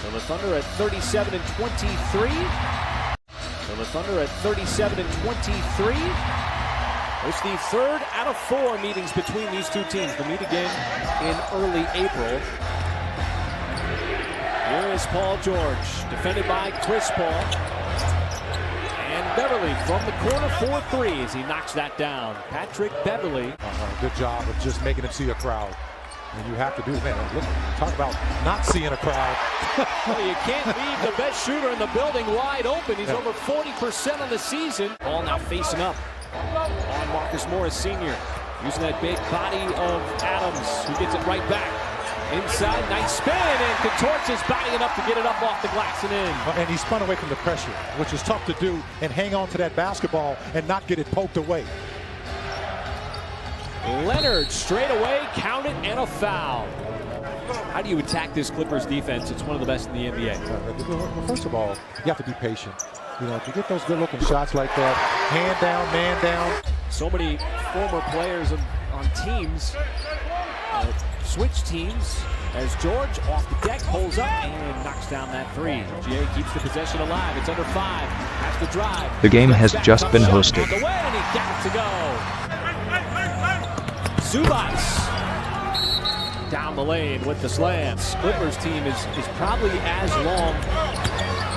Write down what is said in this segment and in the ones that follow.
So the Thunder at 37-23. So the Thunder at 37-23. It's the third out of 4 meetings between these two teams. They'll meet again in early April. Here is Paul George, defended by Chris Paul. And Beverly from the corner for 3 as he knocks that down. Patrick Beverly. Good job of just making him see a crowd. And you have to do, man, look, talk about not seeing a crowd. Well, you can't leave the best shooter in the building wide open. He's over 40% on the season. Ball now facing up on Marcus Morris Sr. Using that big body of Adams, who gets it right back. Inside, nice spin, and contorts his body enough to get it up off the glass and in. And he spun away from the pressure, which is tough to do, and hang on to that basketball and not get it poked away. Leonard straight away, count it, and a foul. How do you attack this Clippers defense? It's one of the best in the NBA. Well, first of all, you have to be patient. You know, to get those good-looking shots like that, hand down, man down. So many former players on teams switch teams as George off the deck pulls up and knocks down that 3. GA keeps the possession alive. It's under 5. Has to drive. The game has just been hosted. And he got it to go. Zubac down the lane with the slams. Clippers team is probably as long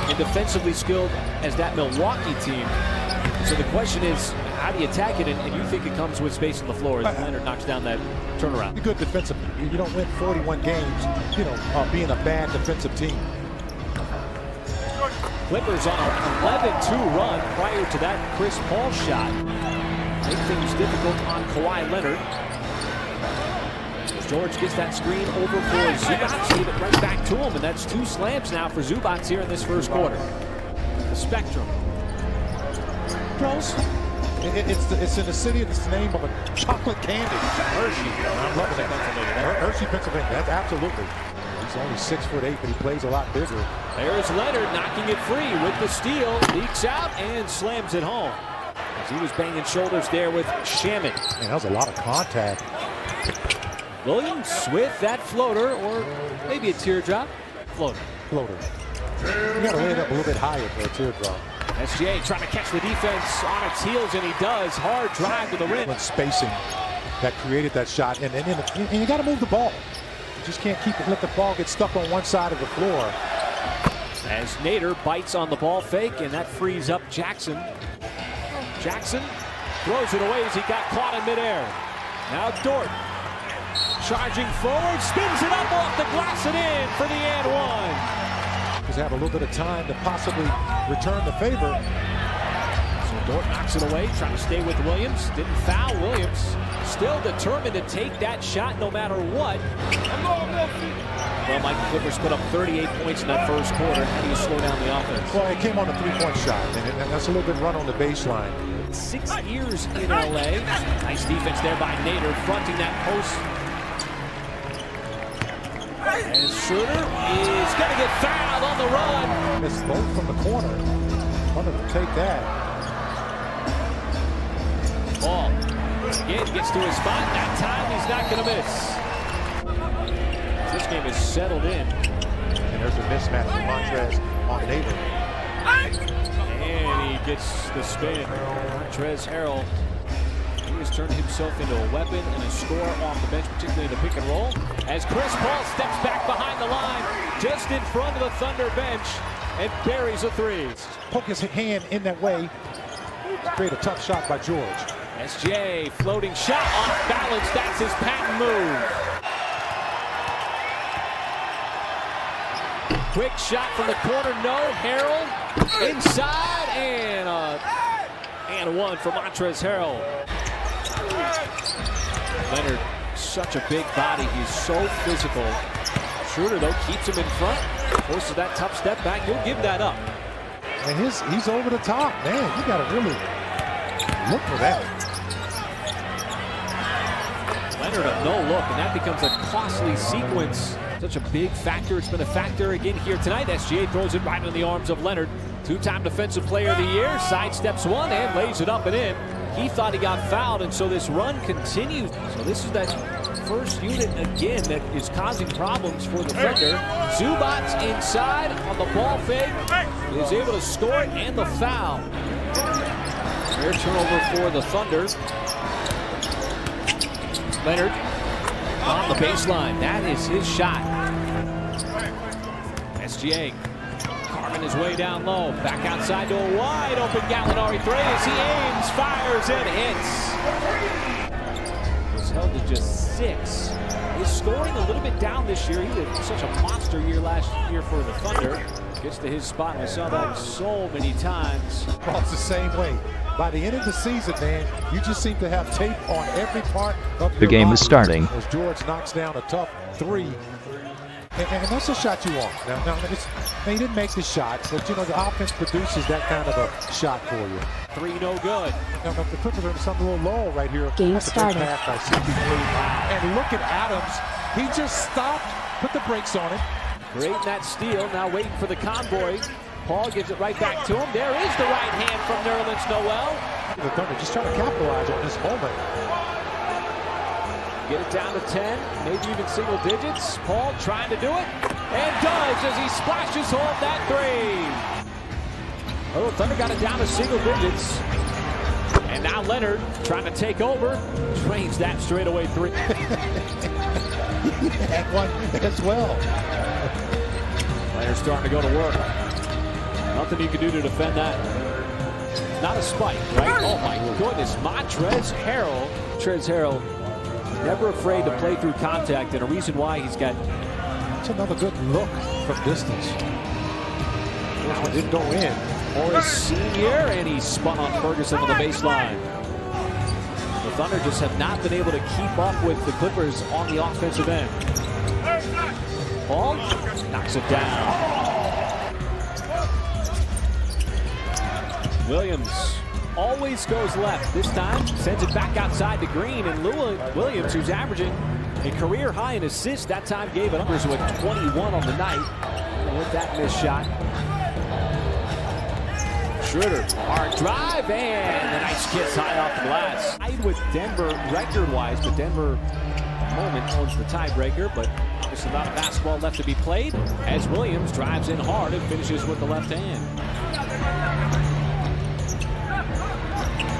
and defensively skilled as that Milwaukee team. So the question is, how do you attack it? And you think it comes with space on the floor as Leonard knocks down that turnaround. Be good defensively. You don't win 41 games, you know, being a bad defensive team. Clippers on an 11-2 run prior to that Chris Paul shot. Make things difficult on Kawhi Leonard. George gets that screen over for Zubac, give it right back to him, and that's 2 slams now for Zubac here in this first quarter. The Spectrum. Pros. It's in the city. It's the name of a chocolate candy. Hershey. I'm loving that. Hershey, Pennsylvania. That's absolutely. He's only 6'8", but he plays a lot bigger. There's Leonard knocking it free with the steal. Leaks out and slams it home. As he was banging shoulders there with Shaman. Man, that was a lot of contact. Williams with that floater, or maybe a teardrop. Floater. Floater. You got to lay it up a little bit higher for a teardrop. SGA trying to catch the defense on its heels, and he does. Hard drive to the rim. Spacing that created that shot, and you got to move the ball. You just can't let the ball get stuck on one side of the floor. As Nader bites on the ball fake, and that frees up Jackson. Jackson throws it away as he got caught in midair. Now Dort charging forward, spins it up off the glass and in for the and 1. Because they have a little bit of time to possibly return the favor. So Dort knocks it away, trying to stay with Williams. Didn't foul Williams. Still determined to take that shot no matter what. Well, Mike, the Clippers put up 38 points in that first quarter. How do you slow down the offense? Well, it came on a 3-point shot, and that's a little bit run on the baseline. 6 years in LA. Nice defense there by Nader, fronting that post. And Schroeder is going to get fouled on the run. It's both from the corner. Wanted to take that. Ball again gets to his spot. That time he's not going to miss. This game is settled in. And there's a mismatch from Montrezl on Nader. And he gets the spin. Montrezl Harrell. He has turned himself into a weapon and a scorer off the bench, particularly in the pick and roll. As Chris Paul steps back behind the line, just in front of the Thunder bench, and buries a 3. Poke his hand in that way. Create a tough shot by George. SGA floating shot off balance. That's his patent move. Quick shot from the corner. No. Harrell inside and 1 for Montrezl Harrell. Leonard, such a big body. He's so physical. Schroeder, though, keeps him in front. Forces that tough step back. He'll give that up. And he's over the top. Man, you got to really look for that. Leonard a no look, and that becomes a costly sequence. Such a big factor. It's been a factor again here tonight. SGA throws it right in the arms of Leonard. 2-time Defensive Player of the Year. Sidesteps one and lays it up and in. He thought he got fouled, and so this run continues. So this is that first unit again that is causing problems for the Thunder. Zubac's inside on the ball fake. He is able to score it and the foul. Fair turnover for the Thunder. Leonard on the baseline. That is his shot. SGA carving his way down low. Back outside to a wide open Gallinari three as he aims, fires, and hits. Was held to just 6. He's scoring a little bit down this year. He had such a monster year last year for the Thunder. Gets to his spot, and we saw that so many times. It's the same way. By the end of the season, man, you just seem to have tape on every part of your The game is body. starting. As George knocks down a tough 3. And that's a shot you want. Now he didn't make the shot, but you know the offense produces that kind of a shot for you. 3 no good. Now, the Clippers are in some little lull right here. Game At the started. first half by 63. And look at Adams. He just stopped, put the brakes on it. Creating that steal, now waiting for the convoy. Paul gives it right back to him. There is the right hand from Nerlens Noel. The Thunder just trying to capitalize on this moment. Get it down to 10, maybe even single digits. Paul trying to do it, and does as he splashes home that 3. Oh, Thunder got it down to single digits. And now Leonard trying to take over, drains that straightaway 3. And one as well. Players starting to go to work. Nothing you can do to defend that. Not a spike, right? Oh my goodness, Montrezl Harrell, never afraid to play through contact, and a reason why he's got. That's another good look from distance. It didn't go in. Morris Sr., and he spun on Ferguson on the baseline. The Thunder just have not been able to keep up with the Clippers on the offensive end. Paul knocks it down. Williams always goes left. This time sends it back outside to Green, and Williams, who's averaging a career high in assists, that time gave it up with 21 on the night. And with that missed shot, Schroeder, hard drive, and a nice kiss high off the glass. Tied with Denver record-wise, but Denver at the moment owns the tiebreaker, but just a lot of basketball left to be played as Williams drives in hard and finishes with the left hand.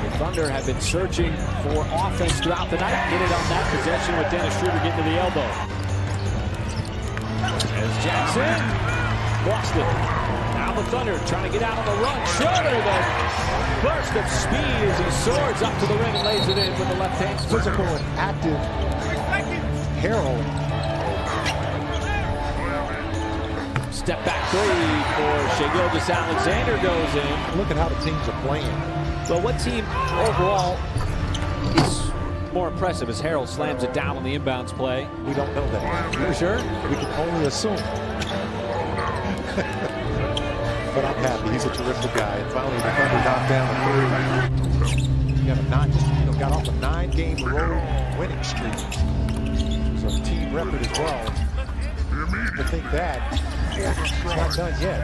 The Thunder have been searching for offense throughout the night. Get it on that possession with Dennis Schroeder getting to the elbow. As Jackson lost it. Now the Thunder trying to get out on the run. Schroeder, the burst of speed as he soars up to the rim and lays it in with the left hand. Physical and active Harrell. Step back 3 for Shai Gilgeous-Alexander goes in. Look at how the teams are playing. Well, what team overall is more impressive as Harrell slams it down on the inbounds play? We don't know that. For sure. We can only assume. But I'm happy. He's a terrific guy. And finally, the Thunder knocked down a 3. He got off a 9-game road winning streak. It was a team record as well. To think that it's not done yet.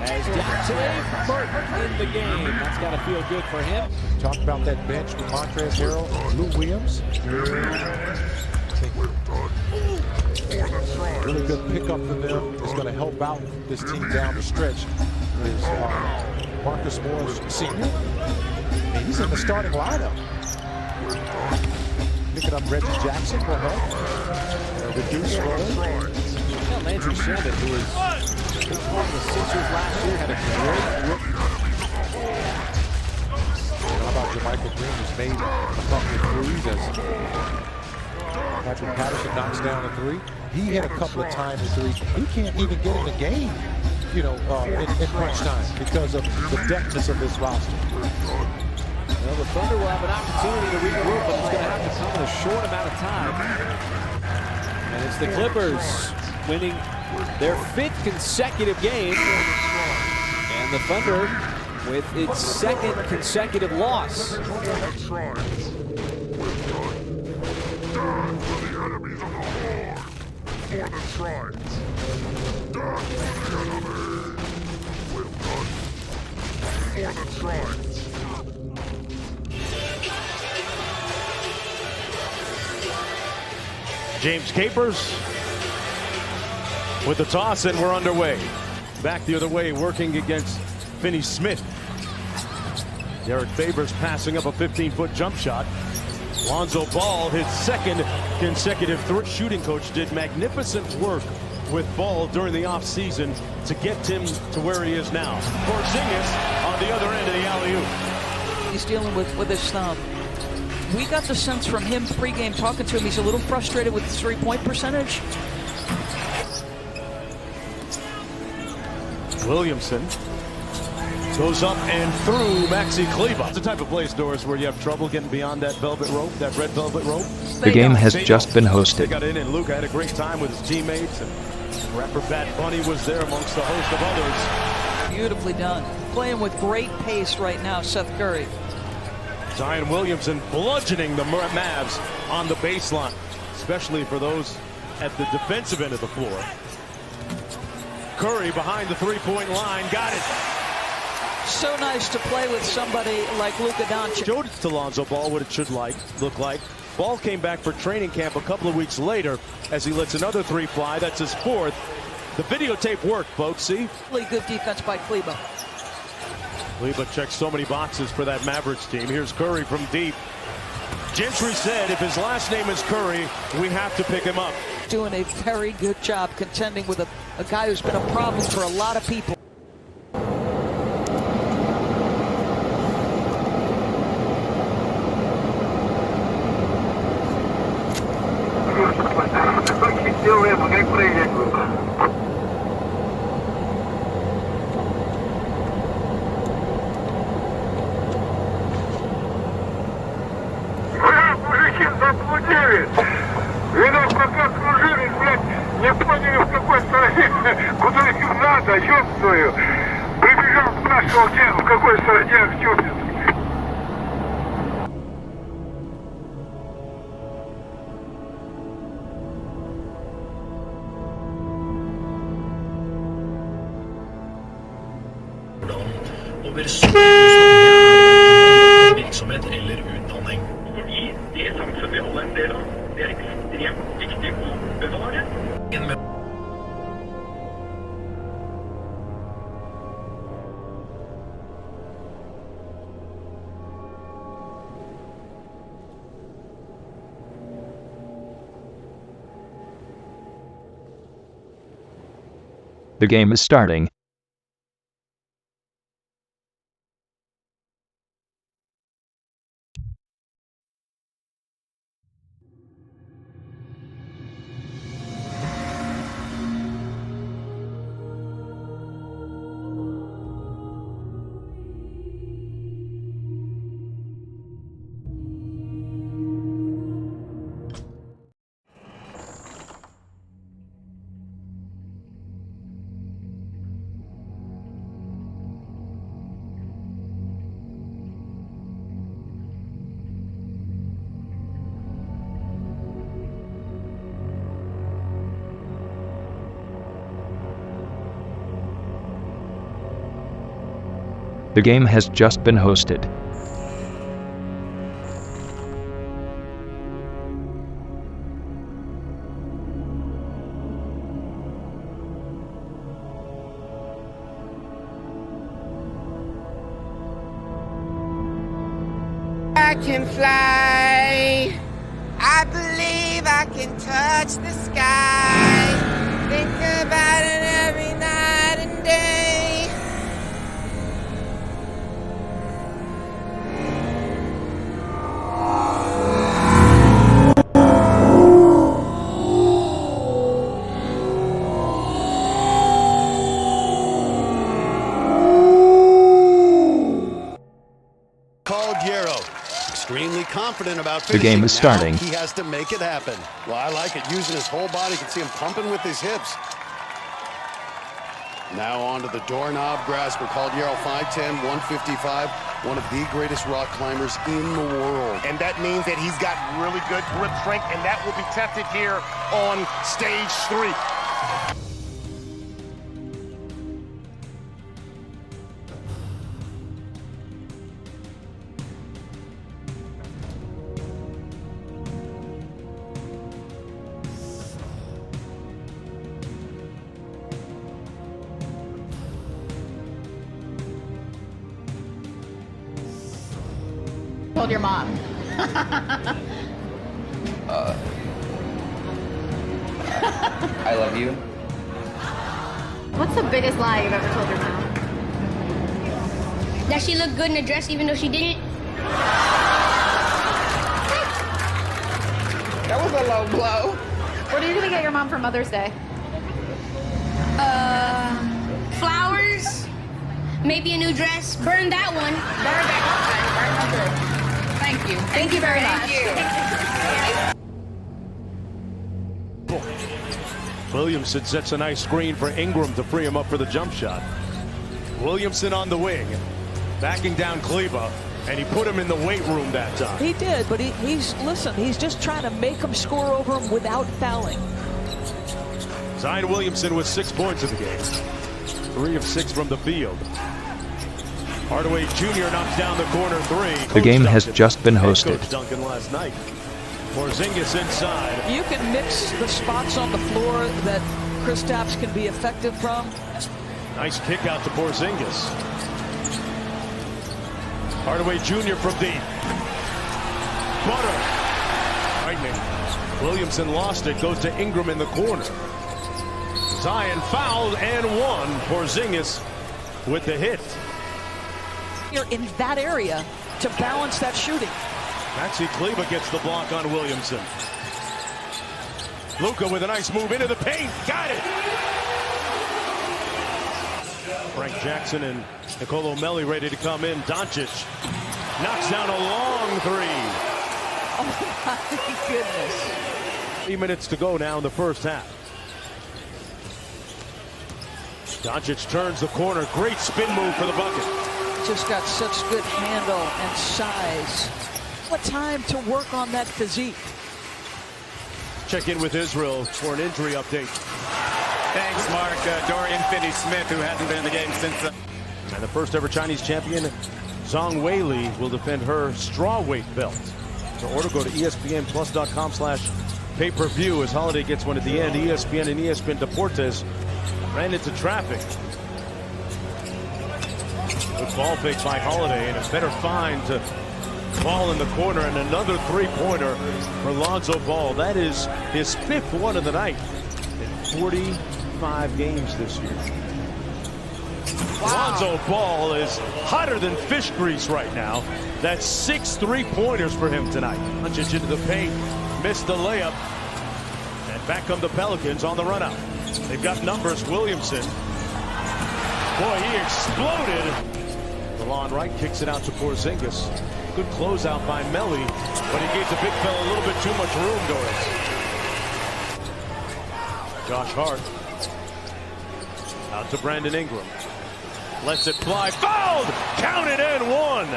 As Dante Burton in the game. That's got to feel good for him. Talk about that bench with Montrezl Harrell, Lou Williams. Really good pickup for them. It's going to help out this team down the stretch. Is Marcus Morris Sr. And he's in the starting lineup. Picking up Reggie Jackson for help. Reduce role. Landry Shamet, who was one of the Sixers last year, had a great look. How about Jermichael Green, who's made a couple of threes as Patrick Patterson knocks down a 3. He hit a couple of times a 3. He can't even get in the game, in crunch time because of the depthness of this roster. Well, the Thunder will have an opportunity to regroup, but it's going to have to come in a short amount of time. And it's the Clippers winning their 5th consecutive game. And the Thunder with its 2nd consecutive loss. James Capers with the toss, and we're underway. Back the other way, working against Finney Smith. Derek Favors passing up a 15-foot jump shot. Lonzo Ball, his second consecutive shooting coach, did magnificent work with Ball during the offseason to get him to where he is now. Porzingis on the other end of the alley-oop. He's dealing with his thumb. We got the sense from him pregame talking to him, he's a little frustrated with the three-point percentage. Williamson goes up and through Maxi Kleber. It's the type of place, Doris, where you have trouble getting beyond that velvet rope, that red velvet rope. The game has just been They hosted. got in, and Luka had a great time with his teammates, and rapper Bad Bunny was there amongst a host of others. Beautifully done. Playing with great pace right now, Seth Curry. Zion Williamson bludgeoning the Mavs on the baseline, especially for those at the defensive end of the floor. Curry behind the three-point line, got it. So nice to play with somebody like Luka Doncic. Showed it to Lonzo Ball what it should look like. Ball came back for training camp a couple of weeks later as he lets another three fly. That's his fourth. The videotape worked, folks. See? Really good defense by Kleber. Kleber checks so many boxes for that Mavericks team. Here's Curry from deep. Gentry said if his last name is Curry, we have to pick him up. Doing a very good job contending with a guy who's been a problem for a lot of people. Видно, пока кружились, блядь, не поняли, в какой стороне, куда им надо, ёб твою. Прибежал, спрашивал, где, в какой стороне Актюбинск. Og bør stå virksomhet eller utdanning. I det samfunnet vi holder en del av, det er ekstremt viktig å bevare. The game is starting. The game has just been hosted. I can fly. I believe I can touch the sky. Think about it every night and day. Extremely confident about The game is starting. He has to make it happen. Well, I like it. Using his whole body. You can see him pumping with his hips. Now onto the doorknob grasper. Caldiero 5'10", 155. One of the greatest rock climbers in the world. And that means that he's got really good grip strength, and that will be tested here on stage 3. told your mom? I love you. What's the biggest lie you've ever told your mom? That she looked good in a dress even though she didn't. That was a low blow. What are you gonna get your mom for Mother's Day? Flowers, maybe a new dress. Burn that one. Burn that one. Thank you. Thank you very much. Williamson sets a nice screen for Ingram to free him up for the jump shot. Williamson on the wing, backing down Kleba, and he put him in the weight room that time. He did, but he's just trying to make him score over him without fouling. Zion Williamson with 6 points in the game. 3 of 6 from the field. Hardaway Jr. knocks down the corner 3. The game has just been hosted. Coach Duncan last night. Porzingis inside. You can mix the spots on the floor that Kristaps can be effective from. Nice kick out to Porzingis. Hardaway Jr. from deep. Butter. Lightning. Williamson lost it. Goes to Ingram in the corner. Zion fouled and won. Porzingis with the hit. You're in that area to balance that shooting. Maxi Kleba gets the block on Williamson. Luka with a nice move into the paint. Got it. Frank Jackson and Nicolo Melli ready to come in. Doncic knocks down a long 3. Oh my goodness. 3 minutes to go now in the first half. Doncic turns the corner. Great spin move for the bucket. Just got such good handle and size. What time to work on that physique. Check in with Israel for an injury update. Thanks, Mark. Dorian Finney-Smith, who hasn't been in the game since. And the first ever Chinese champion, Zhang Weili, will defend her strawweight belt. To order, go to ESPNplus.com/pay-per-view as Holiday gets one at the end. ESPN and ESPN Deportes ran into traffic. Good ball fake by Holiday and a better find to ball in the corner and another 3-pointer for Lonzo Ball. That is his 5th one of the night in 45 games this year. Wow. Lonzo Ball is hotter than fish grease right now. That's 6 3-pointers for him tonight. Doncic into the paint, missed the layup, and back come the Pelicans on the run out. They've got numbers. Williamson, boy, he exploded. DeLon Wright kicks it out to Porzingis. Good closeout by Melli, but he gave the big fella a little bit too much room, Doris. Josh Hart out to Brandon Ingram. Lets it fly. Fouled! Counted and one!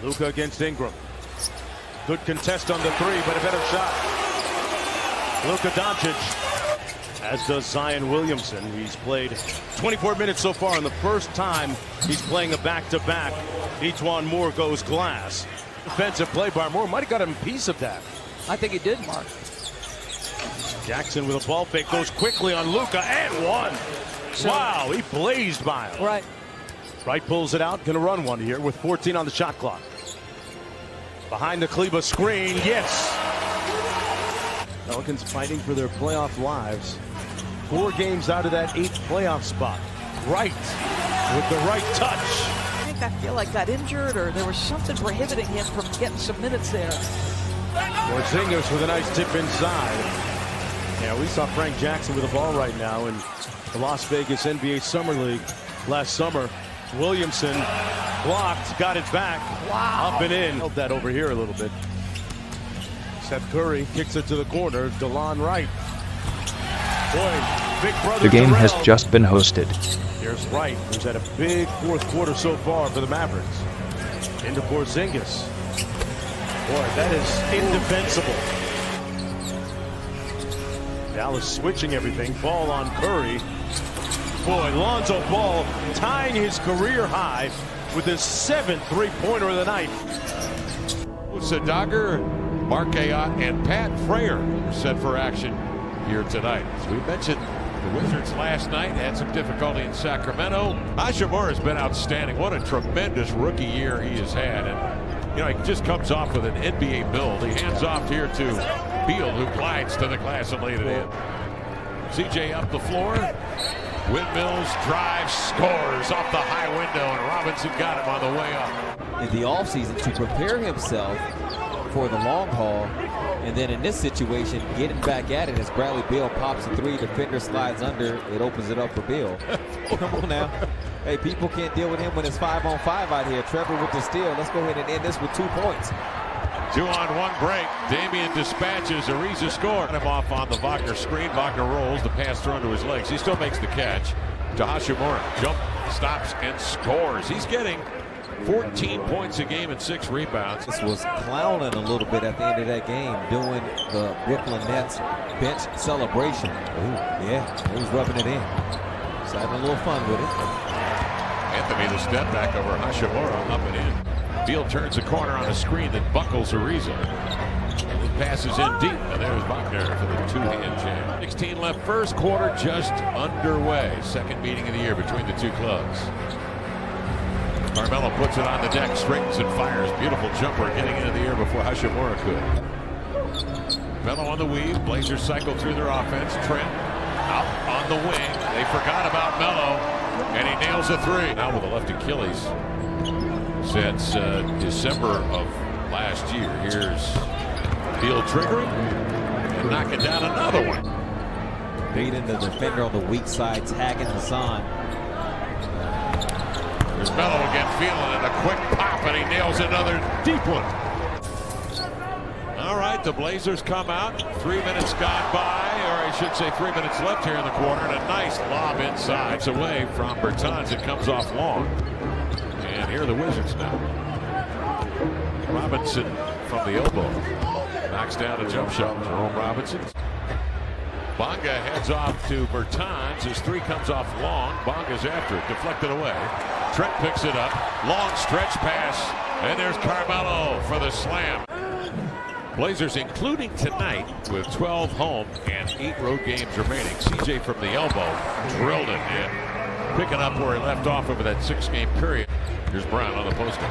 Luka against Ingram. Good contest on the 3, but a better shot. Luka Doncic, as does Zion Williamson. He's played 24 minutes so far, and the first time he's playing a back-to-back. Etuan Moore goes glass. Defensive play by Moore. Might have got him a piece of that. I think he did, Mark. Jackson with a ball fake goes quickly on Luka and one. Wow, he blazed by him. Right. Wright pulls it out. Going to run one here with 14 on the shot clock. Behind the Kleba screen. Yes. Pelicans fighting for their playoff lives. 4 games out of that 8th playoff spot. Wright with the right touch. I feel like got injured or there was something prohibiting him from getting some minutes there. Porzingis with a nice tip inside. Yeah, we saw Frank Jackson with the ball right now in the Las Vegas NBA Summer League last summer. Williamson blocked, got it back. Wow. Up and in. Held that over here a little bit. Seth Curry kicks it to the corner. DeLon Wright. Boy, big brother. The game Terrell has just been hosted. Here's Wright, who's had a big 4th quarter so far for the Mavericks. Into Porzingis. Boy, that is indefensible. Dallas switching everything. Ball on Curry. Boy, Lonzo Ball tying his career high with his 7th 3-pointer of the night. Dagger, Mark Ayotte, and Pat Frayer are set for action here tonight. As we mentioned, The Wizards last night had some difficulty in Sacramento. Hachimura's been outstanding. What a tremendous rookie year he has had. And, you know, he just comes off with an NBA build. He hands off here to Beal, who glides to the glass and laid it in. CJ up the floor. Windmills, drives, scores off the high window, and Robinson got him on the way up. In the offseason to prepare himself for the long haul, and then in this situation, getting back at it as Bradley Beal pops a three, defender slides under, it opens it up for Beal. Come on now. Hey, people can't deal with him when it's 5-on-5 out here. Trevor with the steal. Let's go ahead and end this with 2 points. 2-on-1 break. Damian dispatches. Ariza scored. Him off on the Wagner screen. Wagner rolls. The pass thrown to his legs. He still makes the catch. To Hachimura. Jump, stops, and scores. He's getting 14 points a game and 6 rebounds. This was clowning a little bit at the end of that game, doing the Brooklyn Nets bench celebration. Ooh, yeah, he was rubbing it in. Just having a little fun with it. Anthony, the step back over Hachimura, up and in. Beal turns the corner on a screen that buckles Ariza. Passes in deep, and there's Wagner for the two-hand jam. 16 left, first quarter just underway. Second meeting of the year between the two clubs. Carmelo puts it on the deck, straightens and fires. Beautiful jumper getting into the air before Hachimura could. Melo on the weave. Blazers cycle through their offense. Trent out on the wing. They forgot about Melo, and he nails a three. Now with a left Achilles since December of last year. Here's Beal triggering and knocking down another one. Beating the defender on the weak side, tagging Hassan. There's Melo again, feeling it. A quick pop, and he nails another deep one. All right, the Blazers come out. 3 minutes gone by, or I should say 3 minutes left here in the quarter, and a nice lob inside. It's away from Bertans. It comes off long. And here are the Wizards now. Robinson from the elbow. Knocks down a jump shot. Jerome Robinson. Bonga heads off to Bertans. His three comes off long. Bonga's after it. Deflected away. Trent picks it up. Long stretch pass. And there's Carmelo for the slam. Blazers, including tonight, with 12 home and 8 road games remaining. CJ from the elbow drilled it in. Picking up where he left off over that 6-game period. Here's Brown on the poster.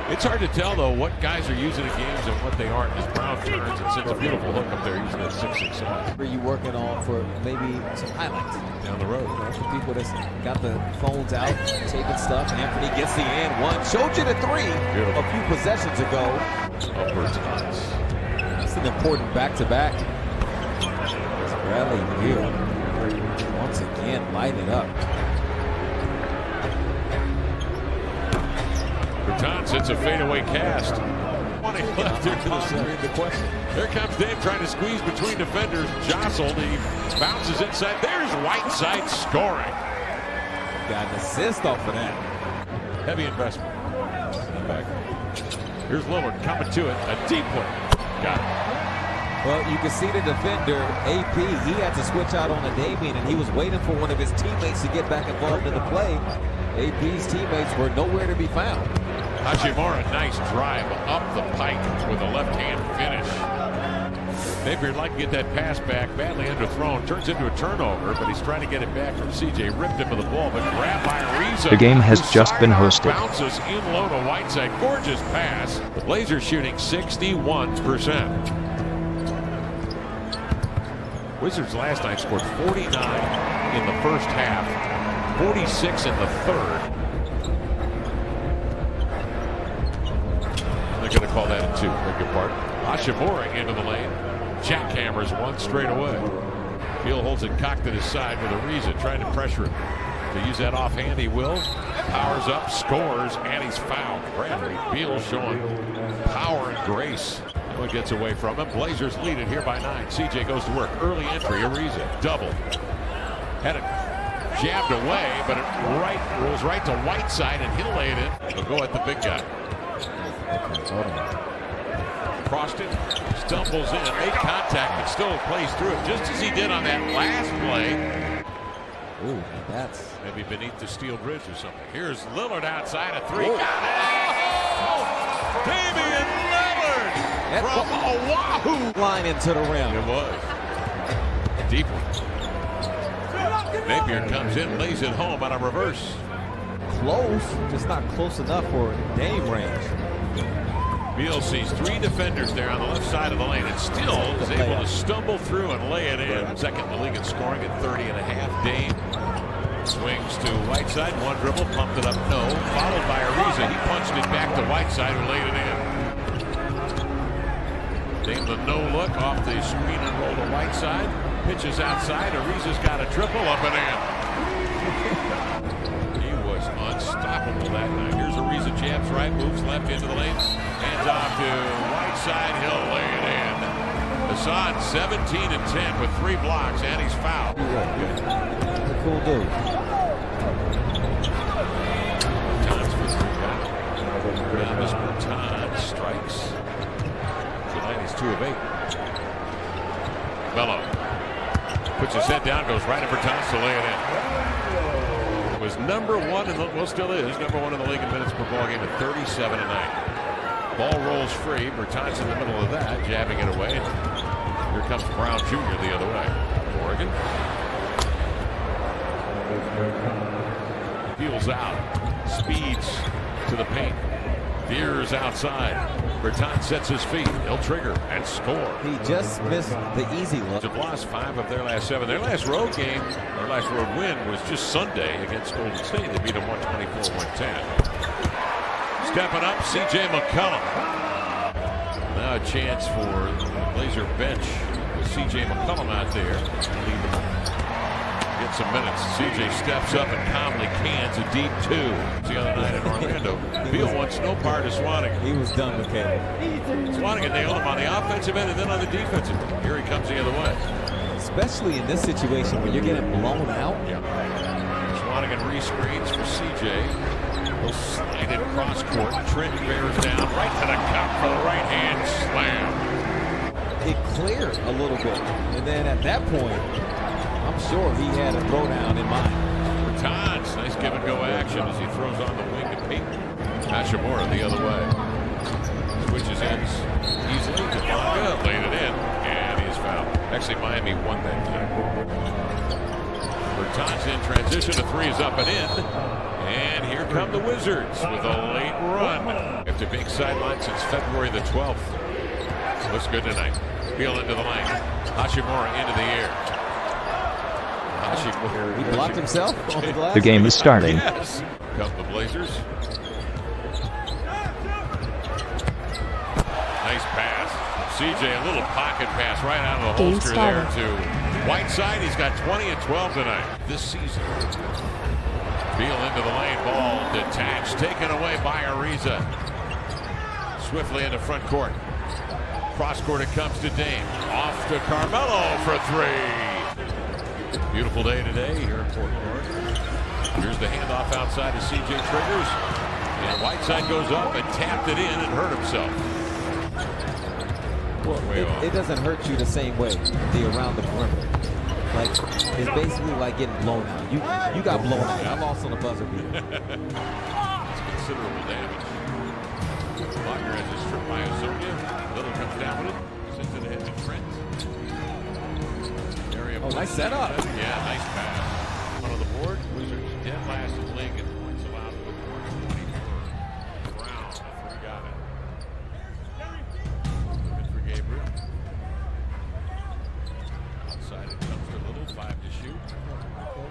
It's hard to tell, though, what guys are using in games and what they aren't, as Brown turns and sends a beautiful hook up there using that 6-6 side. What are you working on for maybe some highlights? Down the road. You know, for people that's got the phones out, taking stuff. Anthony gets the and one. Showed you the three a few possessions ago. That's an important back-to-back. Bradley Beal once again lighting up. Bertans hits a fadeaway cast. 20 left here to the center. The question. There comes Dave trying to squeeze between defenders. Jostled. He bounces inside. There's Whiteside scoring. Got an assist off of that. Heavy investment. Back. Here's Lillard coming to it. A deep one. Got it. Well, you can see the defender, AP, he had to switch out on a Damian, and he was waiting for one of his teammates to get back involved in the play. AP's teammates were nowhere to be found. Hachimura, nice drive up the pike with a left-hand finish. Maybe you'd like to get that pass back, badly underthrown, turns into a turnover, but he's trying to get it back from CJ. Ripped him with the ball, but grabbed by Ariza. The game has just been hosted. Bounces in low to Whiteside. Gorgeous pass. The Blazers shooting 61%. Wizards last night scored 49 in the first half, 46 in the third. They're going to call that a 2. Beg your pardon. Hachimura into the lane. Jackhammers one straight away. Beal holds it cocked at his side with Ariza trying to pressure him. To use that offhand, he will. Powers up, scores, and he's fouled. Bradley Beal showing power and grace. No one gets away from him. Blazers lead it here by 9. CJ goes to work. Early entry, Ariza, double. Had it jabbed away, but it rolls right to Whiteside, and he'll lay it in. He'll go at the big guy. Crossed it, stumbles in, made contact, but still plays through it, just as he did on that last play. Ooh, that's maybe beneath the steel bridge or something. Here's Lillard outside a 3. Got it! Oh! Damian Lillard from Oahu! Line into the rim. It was. Deep one. Napier comes in, lays it home on a reverse. Close, just not close enough for Dame range. Beal sees 3 defenders there on the left side of the lane and still is able to stumble through and lay it in. Second in the league in scoring at 30.5. Dame swings to Whiteside, 1 dribble, pumped it up, no. Followed by Ariza. He punched it back to Whiteside, who laid it in. Dame the no look off the screen and roll to Whiteside. Pitches outside. Ariza's got a triple up and in. He was unstoppable that night. Here's Ariza, jabs right, moves left into the lane. Hands off to Whiteside. He'll lay it in. Hassan 17 and 10 with 3 blocks, and he's fouled. Cool dude. Bertans for 3. Travis Bertans strikes. He's 2 of 8. Bello puts his head down, goes right at Bertans to lay it in. It was number 1 in the, well, still is number 1 in the league in minutes per ball game at 37 a night. Ball rolls free. Bertans in the middle of that, jabbing it away. Here comes Brown Jr. the other way. Oregon. Peels out, speeds to the paint, veers outside. Bertans sets his feet. He'll trigger and score. He just missed the easy look. They've lost 5 of their last 7. Their last road game, their last road win was just Sunday against Golden State. They beat them 124-110. Stepping up, C.J. McCollum. Now a chance for the Blazer bench with C.J. McCollum out there. Get some minutes. CJ steps up and calmly cans a deep 2. The other night in Orlando. Beal wants no part of Swanigan. He was done with Caleb. Swanigan nailed him on the offensive end and then on the defensive end. Here he comes the other way. Especially in this situation when you're getting blown out. Yeah. Swanigan rescreens for CJ. He'll slide it cross court. Trent bears down right to the cup for the right hand slam. It cleared a little bit. And then at that point, I'm sure he had a throwdown in mind. Bertans, nice give and go action as he throws on the wing to Peyton. Hashimura the other way. Switches ends easily to Bonga, laid it in, and he's fouled. Actually, Miami won that game. Bertans in transition, the 3 is up and in. And here come the Wizards with a late run. After being sidelined since February the 12th. Looks good tonight. Beal into the lane. Hashimura into the air. He blocked himself on the glass. The game is starting. Yes. Come the Blazers. Nice pass. CJ, a little pocket pass right out of the holster there to Whiteside. He's got 20 and 12 tonight this season. Beal into the lane, ball detached, taken away by Ariza. Swiftly into front court. Cross court it comes to Dame. Off to Carmelo for 3. Beautiful day today here in Portland. Here's the handoff outside to CJ triggers. And Whiteside goes up and tapped it in and hurt himself. Well, it doesn't hurt you the same way, the around the perimeter. Like, it's basically like getting blown out. You got blown out. I lost on the buzzer beater. It's considerable damage. Wagner has his strip by Osonia. Little comes down with it. Sends it ahead to Trent. Oh, nice setup. Yeah, nice pass. On the board, Wizards dead last in the league in points allowed with 123. Brown, we got it. Good for Gabriel. Outside it comes to Little, 5 to shoot. Little,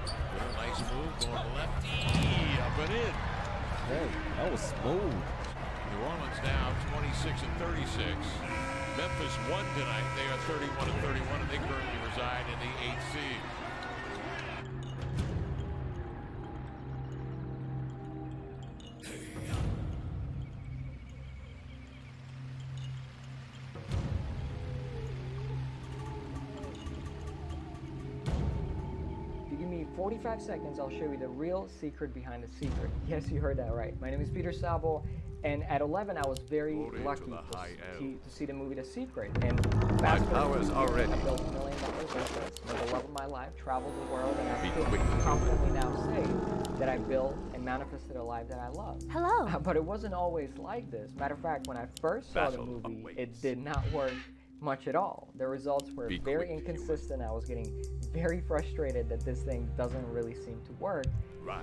nice move, going lefty, up and in. Hey, that was smooth. New Orleans now 26 and 36. Memphis won tonight. They are 31 and 31, and they currently reside in the 8th seed. If you give me 45 seconds, I'll show you the real secret behind the secret. Yes, you heard that right. My name is Peter Sabo, and at 11, I was very lucky to see the movie The Secret. And fast forward, I built $1 million business, made the love of my life, traveled the world, and I can confidently now say that I built and manifested a life that I love. Hello. But it wasn't always like this. Matter of fact, when I first saw the movie, it did not work much at all. The results were very inconsistent. I was getting very frustrated that this thing doesn't really seem to work.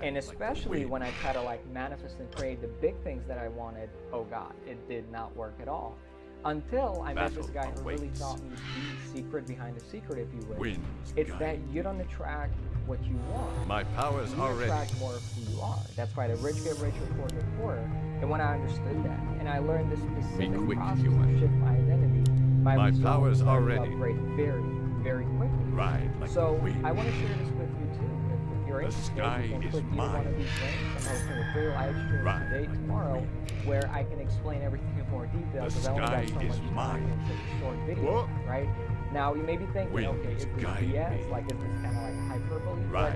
And especially when I try to like manifest and create the big things that I wanted, oh god, it did not work at all. Until I met this guy who really taught me the secret behind the secret, if you will. It's that you don't attract what you want. My powers you attract more of who you are. That's why the rich get richer, poor get poorer. And when I understood that, and I learned this specific process to shift my identity, my powers are ready. Upgrade very, very quickly. So I want to share this with you too. If you're interested, you can click either one of these links. I'm hosting a free live stream today, tomorrow, where I can explain everything in more detail because I only got so much time in such a short video, right? Now you may be thinking, okay, is this BS? Like, is this kind of like hyperbole? But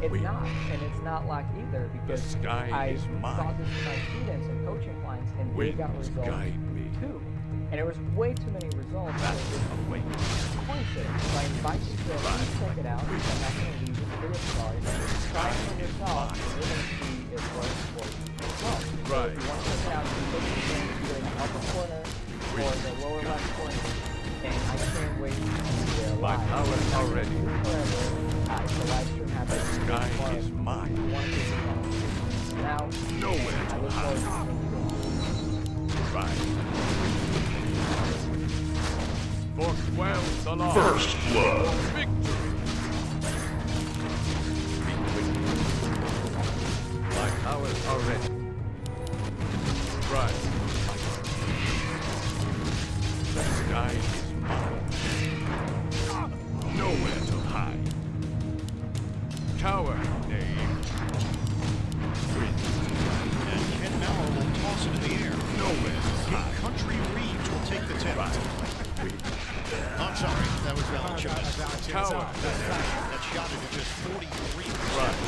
it's not, and it's not luck either, because I taught this to my students and coaching clients, and they got results too. And there was way too many results. So it's coincidence. So I invite you to at least check it out. I'm not going to leave it free of charge. Try it for yourself, and you're going to see it works for you as well. So if you want to check it out, you can click the link either in the upper corner or the lower left corner. And I can't wait to see you live. My powers are ready. The live stream happens. The sky is mine. Now, nowhere I look forward to seeing you. For 12 the Lord. First blood. Victory. My powers are ready. The sky is mine. Nowhere to hide. Tower name. And Ken Maurer will toss it in the air. Nowhere to hide. Country Reeves will take the tip. I'm sorry, that was Valanciunas. Tower. That shot it at just 43%.